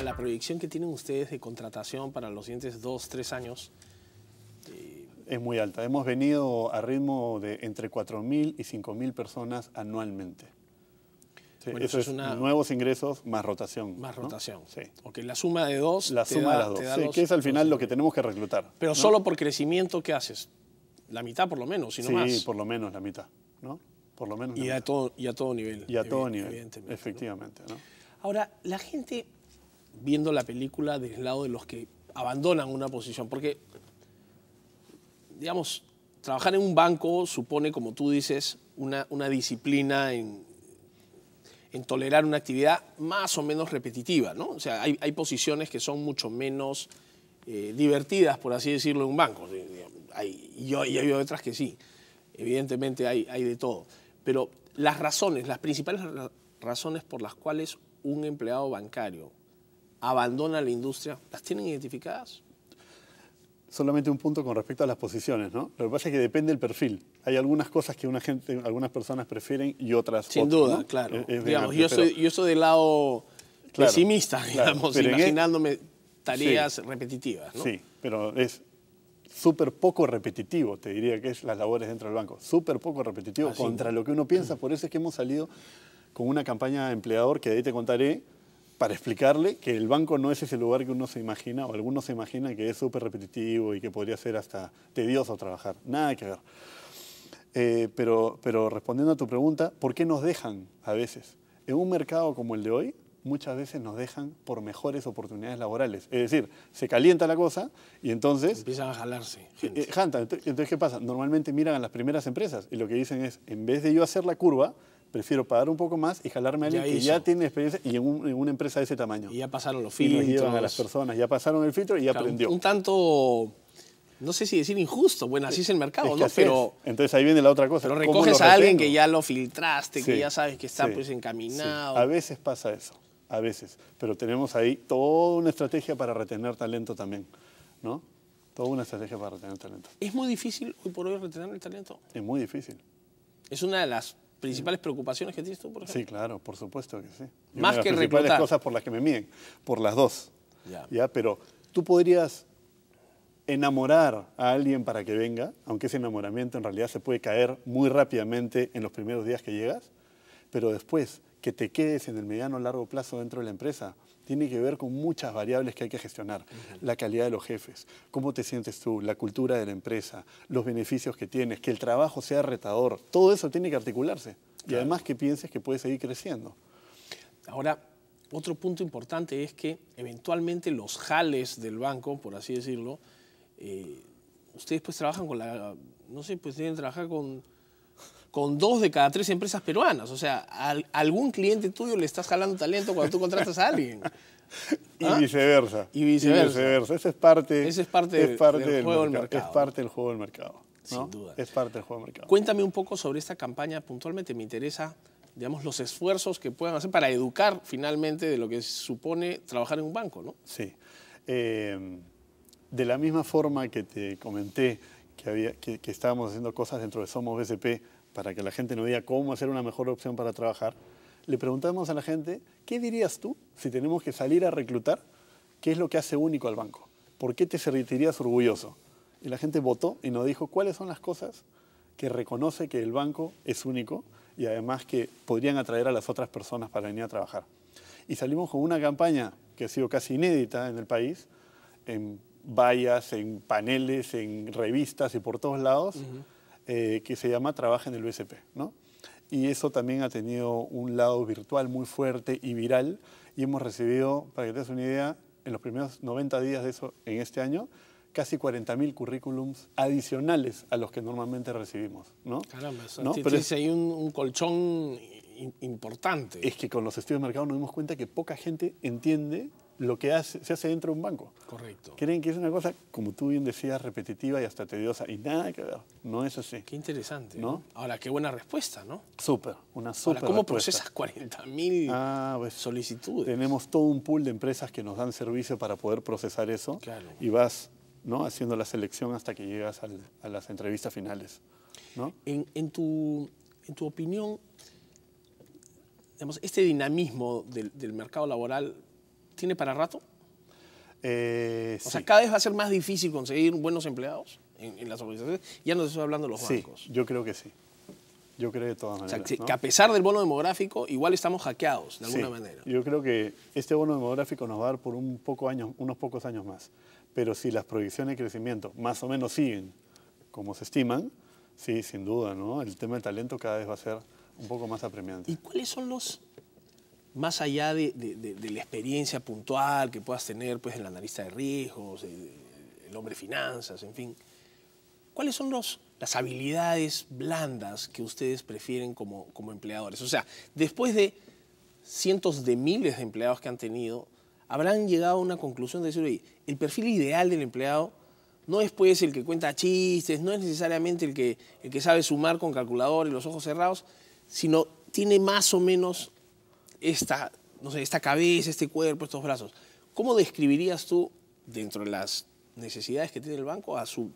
la proyección que tienen ustedes de contratación para los siguientes 2, 3 años? Es muy alta. Hemos venido a ritmo de entre 4.000 y 5.000 personas anualmente. Sí, Bueno, eso es nuevos ingresos más rotación. Más rotación. ¿No? Sí. Ok, la suma de dos. La suma de las dos. Sí, que es al final lo que tenemos que reclutar. Pero ¿no? solo por crecimiento, ¿qué haces? La mitad por lo menos, si no más. Sí, por lo menos la mitad, ¿no? Por lo menos. Y a todo nivel. Y a todo nivel, evidentemente, efectivamente, ¿no? Ahora, la gente, viendo la película del lado de los que abandonan una posición, porque, digamos, trabajar en un banco supone, como tú dices, una disciplina en tolerar una actividad más o menos repetitiva, ¿no? O sea, hay posiciones que son mucho menos divertidas, por así decirlo, en un banco. Y hay otras que sí. Evidentemente hay de todo. Pero las principales razones por las cuales un empleado bancario abandona la industria, ¿las tienen identificadas? Solamente un punto con respecto a las posiciones, ¿no? Lo que pasa es que depende del perfil. Hay algunas cosas que algunas personas prefieren y otras sin otras, duda, ¿no? claro. Digamos, yo soy del lado pesimista, digamos, imaginándome tareas repetitivas, ¿no? Sí, pero es súper poco repetitivo, te diría que es las labores dentro del banco. Súper poco repetitivo contra lo que uno piensa. Por eso es que hemos salido con una campaña de empleador que de ahí te contaré, para explicarle que el banco no es ese lugar que uno se imagina, o algunos se imaginan que es súper repetitivo y que podría ser hasta tedioso trabajar. Nada que ver. Pero respondiendo a tu pregunta, ¿por qué nos dejan a veces? En un mercado como el de hoy, muchas veces nos dejan por mejores oportunidades laborales. Es decir, se calienta la cosa y entonces... empiezan a jalarse. Entonces, ¿qué pasa? Normalmente miran a las primeras empresas y lo que dicen es, en vez de yo hacer la curva, prefiero pagar un poco más y jalarme a alguien que ya tiene experiencia y en una empresa de ese tamaño. Y ya pasaron los filtros. Y nos llevan a las personas, ya pasaron el filtro y ya aprendió. Un tanto, no sé si decir injusto, bueno, así es el mercado, ¿no? Pero entonces ahí viene la otra cosa. Pero recoges a alguien que ya lo filtraste, que ya sabes que está pues encaminado. Sí. A veces pasa eso, a veces. Pero tenemos ahí toda una estrategia para retener talento también, ¿no? Toda una estrategia para retener talento. ¿Es muy difícil hoy por hoy retener el talento? Es muy difícil. Es una de las principales preocupaciones que tienes tú, por ejemplo. Sí, claro, por supuesto que sí. Y más que reclutar. Las principales cosas por las que me miden, por las dos. ¿Ya? Pero tú podrías enamorar a alguien para que venga, aunque ese enamoramiento en realidad se puede caer muy rápidamente en los primeros días que llegas, pero después que te quedes en el mediano o largo plazo dentro de la empresa, tiene que ver con muchas variables que hay que gestionar. La calidad de los jefes, cómo te sientes tú, la cultura de la empresa, los beneficios que tienes, que el trabajo sea retador. Todo eso tiene que articularse. Y además que pienses que puedes seguir creciendo. Ahora, otro punto importante es que eventualmente los jales del banco, por así decirlo, ustedes pues trabajan con no sé, pues tienen que trabajar con 2 de cada 3 empresas peruanas. O sea, a algún cliente tuyo le estás jalando talento cuando tú contratas a alguien. Y viceversa. Y viceversa. Esa es parte, del juego del mercado. Es parte del juego del mercado. ¿no? Sin duda. Es parte del juego del mercado. Cuéntame un poco sobre esta campaña puntualmente. Me interesa, digamos, los esfuerzos que puedan hacer para educar finalmente de lo que supone trabajar en un banco, ¿no? Sí. De la misma forma que te comenté que estábamos haciendo cosas dentro de Somos BCP para que la gente nos diga cómo hacer una mejor opción para trabajar, le preguntamos a la gente, ¿qué dirías tú si tenemos que salir a reclutar? ¿Qué es lo que hace único al banco? ¿Por qué te sentirías orgulloso? Y la gente votó y nos dijo cuáles son las cosas que reconoce que el banco es único y además que podrían atraer a las otras personas para venir a trabajar. Y salimos con una campaña que ha sido casi inédita en el país, en vallas, en paneles, en revistas y por todos lados, que se llama Trabaja en el BCP, ¿no? Y eso también ha tenido un lado virtual muy fuerte y viral y hemos recibido, para que te des una idea, en los primeros 90 días de eso en este año, casi 40.000 currículums adicionales a los que normalmente recibimos, ¿no? Caramba, ¿no? Tienes ahí un colchón importante. Es que con los estudios de mercado nos dimos cuenta que poca gente entiende lo que se hace dentro de un banco. Correcto. Creen que es una cosa, como tú bien decías, repetitiva y hasta tediosa, y nada que ver, no es así. Qué interesante, ¿no? Ahora, qué buena respuesta, ¿no? Súper, una súper Ahora, ¿cómo respuesta. procesas 40.000 pues, solicitudes? Tenemos todo un pool de empresas que nos dan servicio para poder procesar eso, claro. Y vas, ¿no?, haciendo la selección hasta que llegas a las entrevistas finales, ¿no? En tu opinión, digamos, este dinamismo del mercado laboral tiene para rato? O sea, Sí. cada vez va a ser más difícil conseguir buenos empleados en las organizaciones. Ya no te estoy hablando de los Sí, bancos. yo creo que sí. Yo creo de todas O sea, maneras, ¿no? que a pesar del bono demográfico, igual estamos hackeados de alguna Sí, manera. yo creo que este bono demográfico nos va a dar por unos pocos años más. Pero si las proyecciones de crecimiento más o menos siguen como se estiman, sí, sin duda, ¿no? El tema del talento cada vez va a ser un poco más apremiante. ¿Y cuáles son los, más allá de la experiencia puntual que puedas tener pues, en el analista de riesgos, el hombre de finanzas, en fin, cuáles son las habilidades blandas que ustedes prefieren como empleadores? O sea, después de cientos de miles de empleados que han tenido, habrán llegado a una conclusión de decir, oye, el perfil ideal del empleado no es pues el que cuenta chistes, no es necesariamente el que sabe sumar con calculador y los ojos cerrados, sino tiene más o menos esta cabeza, este cuerpo, estos brazos. ¿Cómo describirías tú, dentro de las necesidades que tiene el banco, a su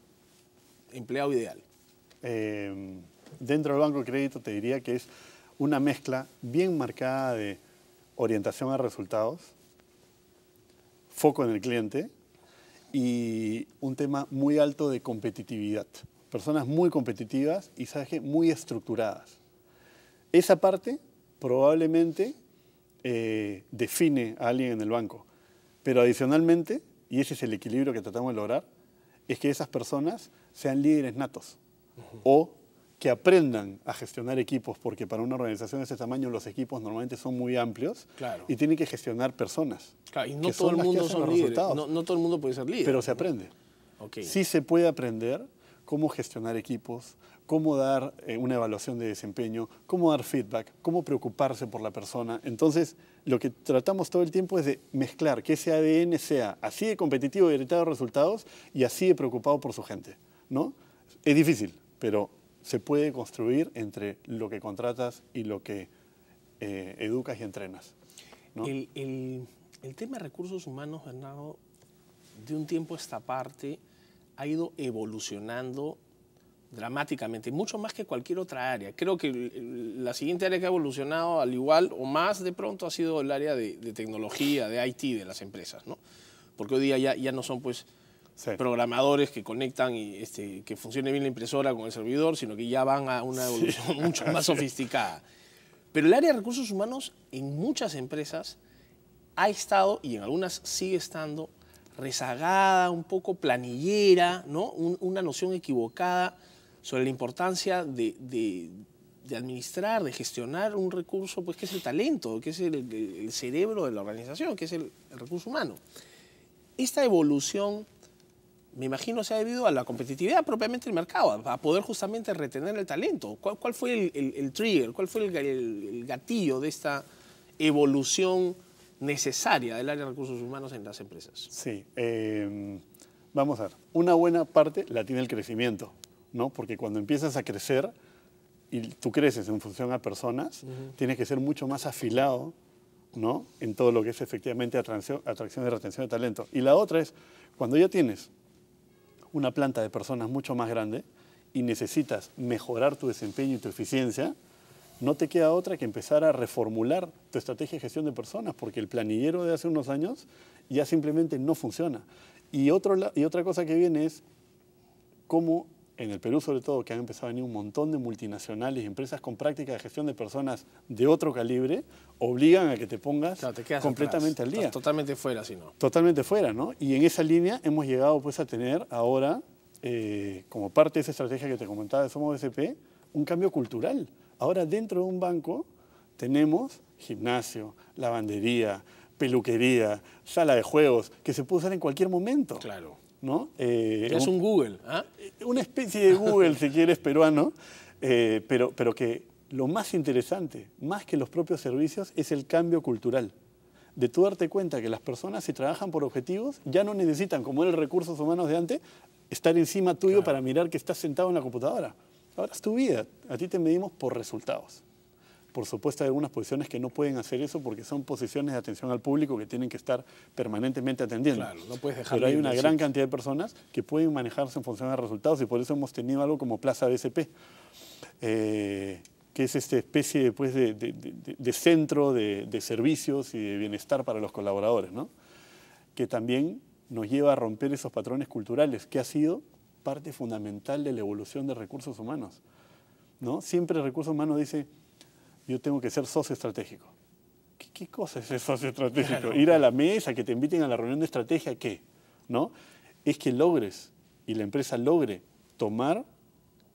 empleado ideal? Dentro del banco de crédito te diría que es una mezcla bien marcada de orientación a resultados, foco en el cliente y un tema muy alto de competitividad. Personas muy competitivas y, ¿sabes qué?, muy estructuradas. Esa parte probablemente define a alguien en el banco. Pero adicionalmente, y ese es el equilibrio que tratamos de lograr, es que esas personas sean líderes natos o que aprendan a gestionar equipos, porque para una organización de ese tamaño los equipos normalmente son muy amplios. Claro. Y tienen que gestionar personas. Claro, y no que todo el las que mundo hacen son los líderes. resultados. No todo el mundo puede ser líder. Pero se aprende. Okay. Sí se puede aprender cómo gestionar equipos, cómo dar una evaluación de desempeño, cómo dar feedback, cómo preocuparse por la persona. Entonces, lo que tratamos todo el tiempo es de mezclar que ese ADN sea así de competitivo y orientado a resultados y así de preocupado por su gente, ¿no? Es difícil, pero se puede construir entre lo que contratas y lo que educas y entrenas, ¿no? El tema de recursos humanos, Bernardo, de un tiempo a esta parte ha ido evolucionando dramáticamente, mucho más que cualquier otra área. Creo que la siguiente área que ha evolucionado al igual o más de pronto ha sido el área de tecnología, de IT de las empresas, ¿no? Porque hoy día ya no son pues Sí. programadores que conectan y que funcione bien la impresora con el servidor, sino que ya van a una evolución mucho más sofisticada. Pero el área de recursos humanos en muchas empresas ha estado, y en algunas sigue estando, rezagada, un poco planillera, ¿no? Una noción equivocada sobre la importancia de administrar, de gestionar un recurso, pues que es el talento, que es el cerebro de la organización, que es el recurso humano. Esta evolución, me imagino, se ha debido a la competitividad propiamente del mercado, a poder justamente retener el talento. ¿Cuál fue el trigger? ¿Cuál fue el gatillo de esta evolución necesaria del área de recursos humanos en las empresas? Sí, vamos a ver. Una buena parte la tiene el crecimiento, ¿no? Porque cuando empiezas a crecer y tú creces en función a personas, tienes que ser mucho más afilado, ¿no? En todo lo que es efectivamente atracción y retención de talento. Y la otra es, cuando ya tienes una planta de personas mucho más grande y necesitas mejorar tu desempeño y tu eficiencia, no te queda otra que empezar a reformular tu estrategia de gestión de personas, porque el planillero de hace unos años ya simplemente no funciona. Y otra cosa que viene es cómo, en el Perú sobre todo, que han empezado a venir un montón de multinacionales y empresas con práctica de gestión de personas de otro calibre, obligan a que te pongas completamente al día. Estás totalmente fuera, si no. Totalmente fuera, ¿no? Y en esa línea hemos llegado pues a tener ahora, como parte de esa estrategia que te comentaba de Somos BCP, un cambio cultural. Ahora dentro de un banco tenemos gimnasio, lavandería, peluquería, sala de juegos, que se puede usar en cualquier momento. Claro. ¿No? Es un Google, ¿ah? Una especie de Google, si quieres, peruano, pero que lo más interesante, más que los propios servicios, es el cambio cultural. De tú darte cuenta que las personas, si trabajan por objetivos, ya no necesitan, como eran recursos humanos de antes, estar encima tuyo para mirar que estás sentado en la computadora. Ahora es tu vida. A ti te medimos por resultados. Por supuesto, hay algunas posiciones que no pueden hacer eso porque son posiciones de atención al público que tienen que estar permanentemente atendiendo. Claro, no puedes dejar. Pero hay una gran cantidad de personas que pueden manejarse en función de resultados y por eso hemos tenido algo como Plaza BCP, que que es esta especie pues, de centro de servicios y de bienestar para los colaboradores, ¿no? Que también nos lleva a romper esos patrones culturales, que ha sido parte fundamental de la evolución de recursos humanos, ¿no? Siempre recursos humanos dice, yo tengo que ser socio estratégico. ¿Qué cosa es ser socio estratégico? Claro. Ir a la mesa, que te inviten a la reunión de estrategia, ¿qué? ¿No? Es que logres y la empresa logre tomar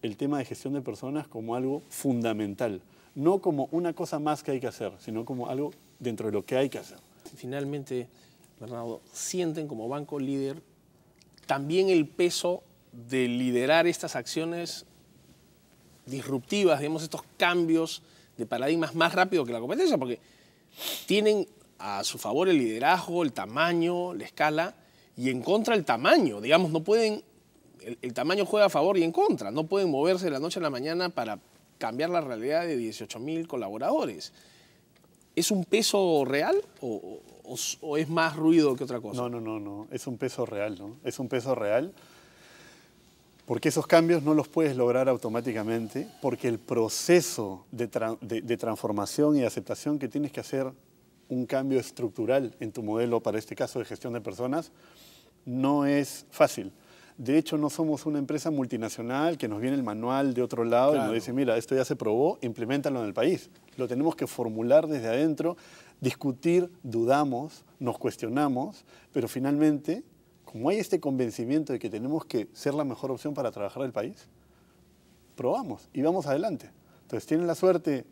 el tema de gestión de personas como algo fundamental, no como una cosa más que hay que hacer, sino como algo dentro de lo que hay que hacer. Finalmente, Bernardo, sienten como banco líder también el peso de liderar estas acciones disruptivas, digamos, estos cambios de paradigmas más rápido que la competencia, porque tienen a su favor el liderazgo, el tamaño, la escala, y en contra el tamaño. Digamos, no pueden, el tamaño juega a favor y en contra. No pueden moverse de la noche a la mañana para cambiar la realidad de 18.000 colaboradores. ¿Es un peso real o es más ruido que otra cosa? No. Es un peso real, ¿no? Es un peso real porque esos cambios no los puedes lograr automáticamente, porque el proceso de transformación y de aceptación que tienes que hacer un cambio estructural en tu modelo, para este caso de gestión de personas, no es fácil. De hecho, no somos una empresa multinacional que nos viene el manual de otro lado y nos dice, mira, esto ya se probó, impleméntalo en el país. Lo tenemos que formular desde adentro, discutir, dudamos, nos cuestionamos, pero finalmente, como hay este convencimiento de que tenemos que ser la mejor opción para trabajar el país, probamos y vamos adelante. Entonces, tienen la suerte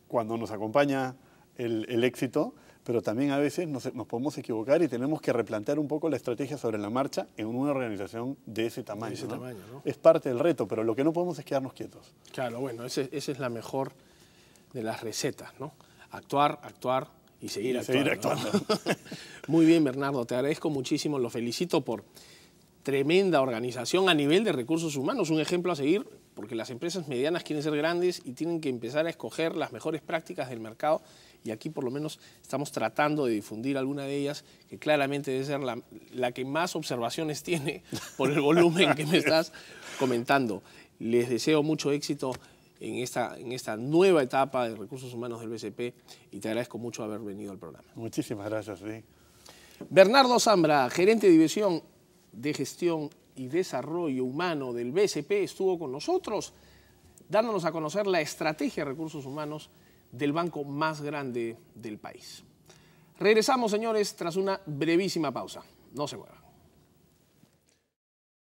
cuando nos acompaña el éxito, pero también a veces nos podemos equivocar y tenemos que replantear un poco la estrategia sobre la marcha en una organización de ese tamaño. ¿No? Es parte del reto, pero lo que no podemos es quedarnos quietos. Claro, bueno, esa es la mejor de las recetas, ¿no? Actuar y seguir actuando. ¿No? Muy bien, Bernardo, te agradezco muchísimo, lo felicito por tremenda organización a nivel de recursos humanos, un ejemplo a seguir, porque las empresas medianas quieren ser grandes y tienen que empezar a escoger las mejores prácticas del mercado, y aquí por lo menos estamos tratando de difundir alguna de ellas, que claramente debe ser la que más observaciones tiene por el volumen que me estás comentando. Les deseo mucho éxito en esta nueva etapa de recursos humanos del BCP y te agradezco mucho haber venido al programa. Muchísimas gracias. Sí. Bernardo Zambra, gerente de división de gestión y desarrollo humano del BCP, estuvo con nosotros dándonos a conocer la estrategia de recursos humanos del banco más grande del país. Regresamos, señores, tras una brevísima pausa. No se muevan.